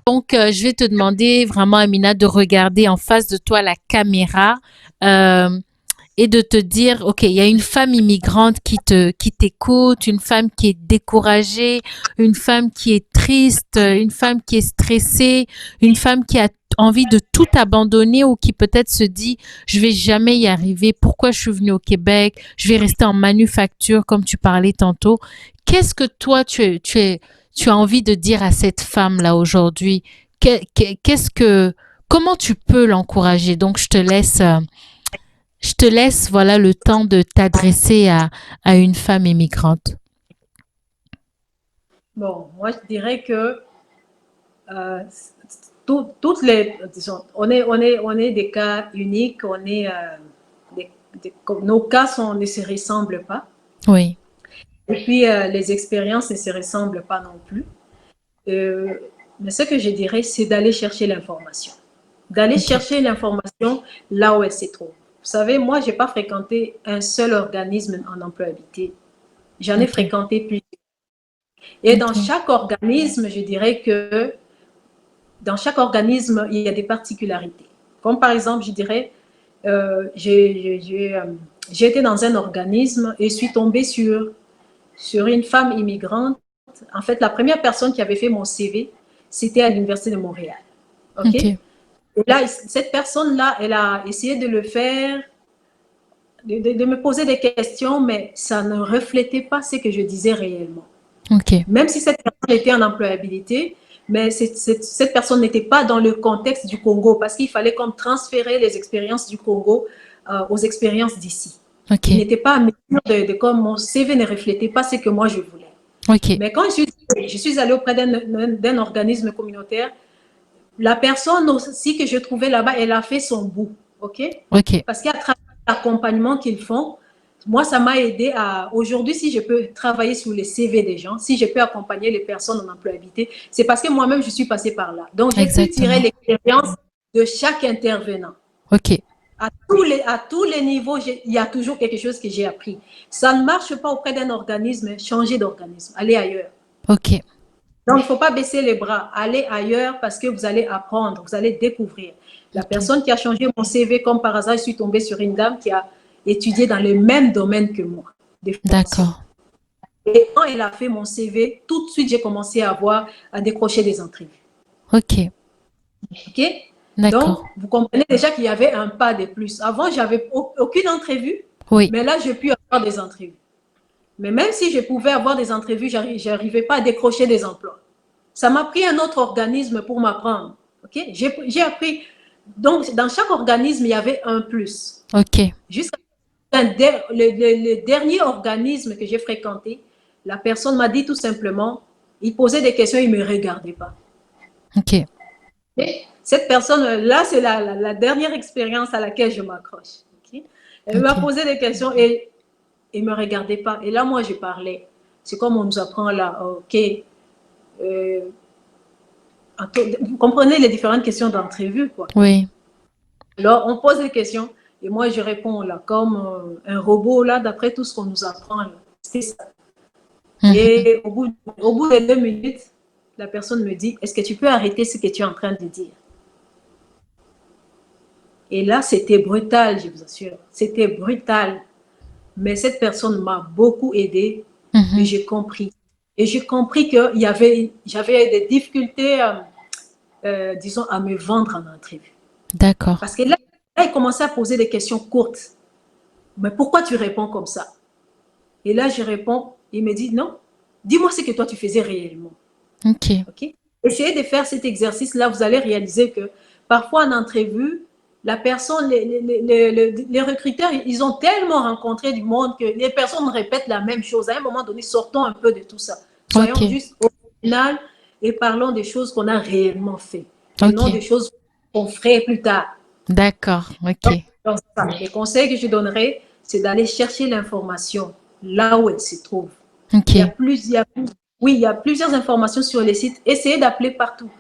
Donc, je vais te demander vraiment, Amina, de regarder en face de toi la caméra euh, et de te dire, OK, il y a une femme immigrante qui t'écoute, une femme qui est découragée, une femme qui est triste, une femme qui est stressée, une femme qui a envie de tout abandonner ou qui peut-être se dit, je vais jamais y arriver. Pourquoi je suis venue au Québec? Je vais rester en manufacture, comme tu parlais tantôt. Qu'est-ce que toi, tu as envie de dire à cette femme-là aujourd'hui? Qu'est-ce que, comment tu peux l'encourager? Donc, je te laisse, voilà, le temps de t'adresser à une femme immigrante. Bon, moi, je dirais que euh, toutes les, disons, on est des cas uniques, on est, nos cas ne se ressemblent pas. Oui, Et puis, les expériences ne se ressemblent pas non plus. Euh, mais ce que je dirais, c'est d'aller chercher l'information. D'aller ok, chercher l'information là où elle se trouve. Vous savez, moi, je n'ai pas fréquenté un seul organisme en employabilité. J'en ai ok, fréquenté plus. Et dans ok, chaque organisme, je dirais que dans chaque organisme, il y a des particularités. Comme par exemple, je dirais, j'ai été dans un organisme et suis tombée sur une femme immigrante. En fait, la première personne qui avait fait mon CV, c'était à l'Université de Montréal. OK? ok, Et là, cette personne-là, elle a essayé de le faire, de me poser des questions, mais ça ne reflétait pas ce que je disais réellement. ok, Même si cette personne était en employabilité, mais cette personne n'était pas dans le contexte du Congo parce qu'il fallait comme transférer les expériences du Congo aux expériences d'ici. ok, Il n'était pas à mesure comme mon CV ne reflétait pas ce que moi je voulais. ok, Mais quand je suis allée auprès d'un organisme communautaire, la personne aussi que je trouvais là-bas, elle a fait son bout, ok? ok, Parce qu'à travers l'accompagnement qu'ils font, moi, ça m'a aidé à, aujourd'hui, si je peux travailler sur les CV des gens, si je peux accompagner les personnes en employabilité, c'est parce que moi-même, je suis passée par là. Donc, j'ai pu tirer exactement. l'expérience de chaque intervenant. Ok, À tous les niveaux, il y a toujours quelque chose que j'ai appris. Ça ne marche pas auprès d'un organisme, changez d'organisme, allez ailleurs. ok, Donc, il ne faut pas baisser les bras. Allez ailleurs parce que vous allez apprendre, vous allez découvrir. La ok, personne qui a changé mon CV, comme par hasard, je suis tombée sur une dame qui a étudié dans le même domaine que moi, des formations. d'accord. Et quand elle a fait mon CV, tout de suite, j'ai commencé à décrocher des entrevues. Ok, OK? d'accord. Donc, vous comprenez déjà qu'il y avait un pas de plus. Avant, j'avais aucune entrevue, Oui, mais là, j'ai pu avoir des entrevues. Mais même si je pouvais avoir des entrevues, je n'arrivais pas à décrocher des emplois. Ça m'a pris un autre organisme pour m'apprendre. Okay? J'ai appris. Donc, dans chaque organisme, il y avait un plus. ok, Jusqu'à le dernier organisme que j'ai fréquenté, la personne m'a dit tout simplement, il posait des questions, il ne me regardait pas. ok, Et cette personne-là, c'est la dernière expérience à laquelle je m'accroche. Okay? Elle m'a ok, posé des questions et il ne me regardait pas. Et là, moi, je parlais. C'est comme on nous apprend là, OK, euh, vous comprenez les différentes questions d'entrevue, quoi. oui. Alors, on pose des questions et moi, je réponds là, comme un robot, là, d'après tout ce qu'on nous apprend. C'est ça. Mhm. Et au bout de 2 minutes, la personne me dit, est-ce que tu peux arrêter ce que tu es en train de dire? Et là, c'était brutal, je vous assure. C'était brutal. Mais cette personne m'a beaucoup aidé et Mhm. j'ai compris. Et j'ai compris que j'avais des difficultés, disons, à me vendre en entrevue. D'accord. Parce que là, il commençait à poser des questions courtes. Mais pourquoi tu réponds comme ça? Et là, je réponds, il me dit, non, dis-moi ce que toi tu faisais réellement. Ok. Okay? Essayez de faire cet exercice-là, vous allez réaliser que parfois en entrevue, la personne, les recruteurs, ils ont tellement rencontré du monde que les personnes répètent la même chose. À un moment donné, sortons un peu de tout ça. Soyons Ok. juste original et parlons des choses qu'on a réellement fait et non Ok. des choses qu'on ferait plus tard. D'accord. Ok. Donc, les conseils que je donnerais, c'est d'aller chercher l'information là où elle se trouve. Il y a Ok. oui, il y a plusieurs informations sur les sites. Essayez d'appeler partout.